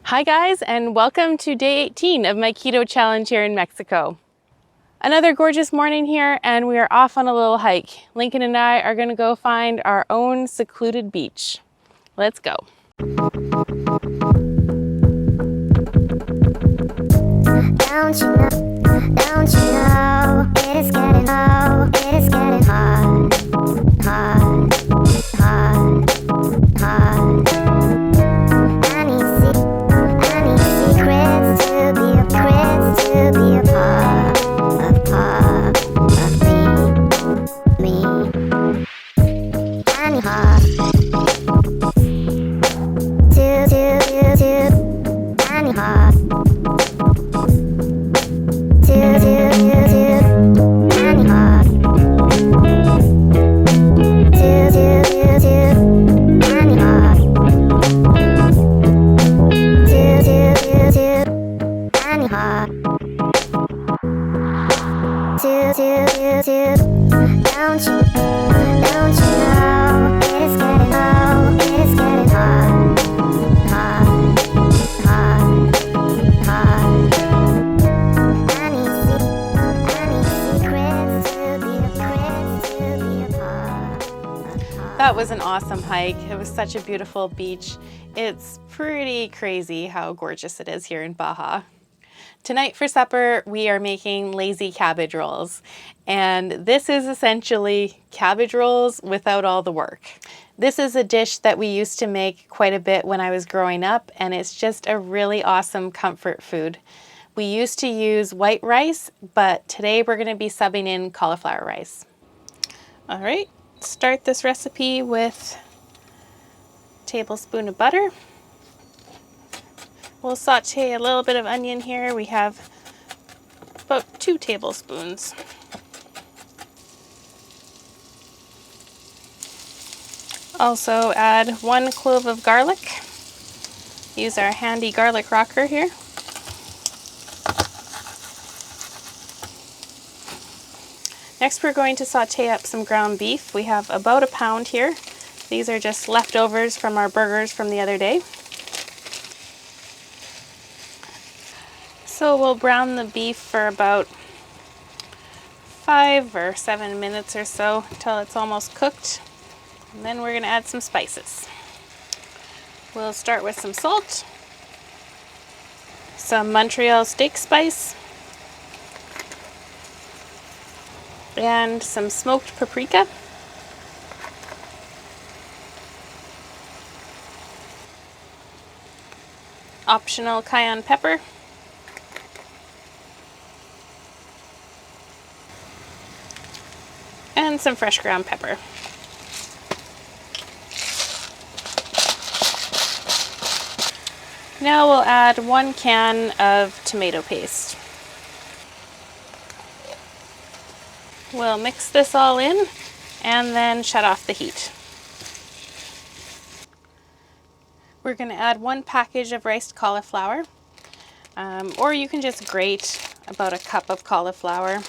Hi guys, and welcome to day 18 of my keto challenge here in Mexico. Another gorgeous morning here, and we are off on a little hike. Lincoln and I are going to go find our own secluded beach. Let's go. Don't you know, it is getting hard, hard. I need secrets to be a part of me. I need hard I need hard That was an awesome hike. It was such a beautiful beach. It's pretty crazy how gorgeous it is here in Baja. Tonight for supper, we are making lazy cabbage rolls. And this is essentially cabbage rolls without all the work. This is a dish that we used to make quite a bit when I was growing up, and it's just a really awesome comfort food. We used to use white rice, but today we're going to be subbing in cauliflower rice. All right. Start this recipe with a tablespoon of butter. We'll saute a little bit of onion here. We have about 2 tablespoons. Also add 1 clove of garlic. Use our handy garlic rocker here. Next, we're going to saute up some ground beef. We have about 1 pound here. These are just leftovers from our burgers from the other day. So we'll brown the beef for about 5 or 7 minutes or so until it's almost cooked. And then we're going to add some spices. We'll start with some salt, some Montreal steak spice, and some smoked paprika. Optional cayenne pepper. And some fresh ground pepper. Now we'll add 1 can of tomato paste. We'll mix this all in and then shut off the heat. We're going to add 1 package of riced cauliflower, or you can just grate about 1 cup of cauliflower.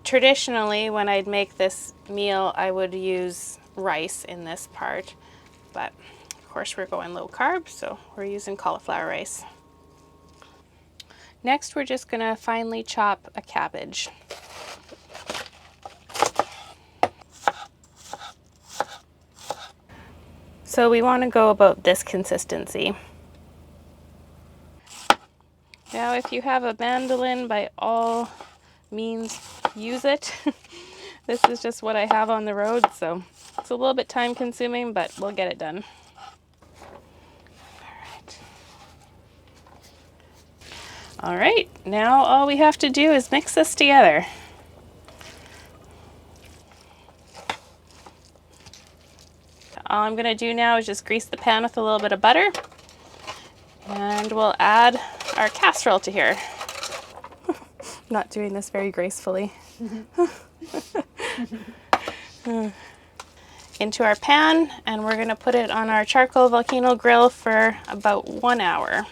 Traditionally, when I'd make this meal, I would use rice in this part, but of course we're going low carb, so we're using cauliflower rice. Next, we're just going to finely chop a cabbage. So we want to go about this consistency. Now, if you have a mandolin, by all means use it. This is just what I have on the road, so it's a little bit time consuming, but we'll get it done. All right, now all we have to do is mix this together. All I'm going to do now is just grease the pan with a little bit of butter, and we'll add our casserole to here. Not doing this very gracefully. Into our pan, and we're going to put it on our charcoal volcano grill for about 1 hour.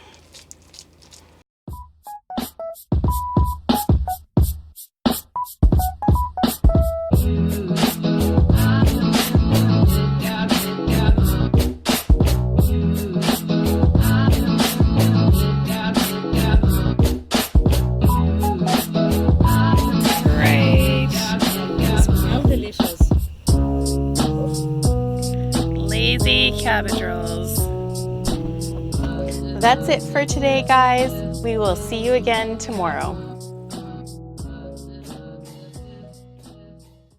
cabbage rolls. That's it for today, guys. We will see you again tomorrow.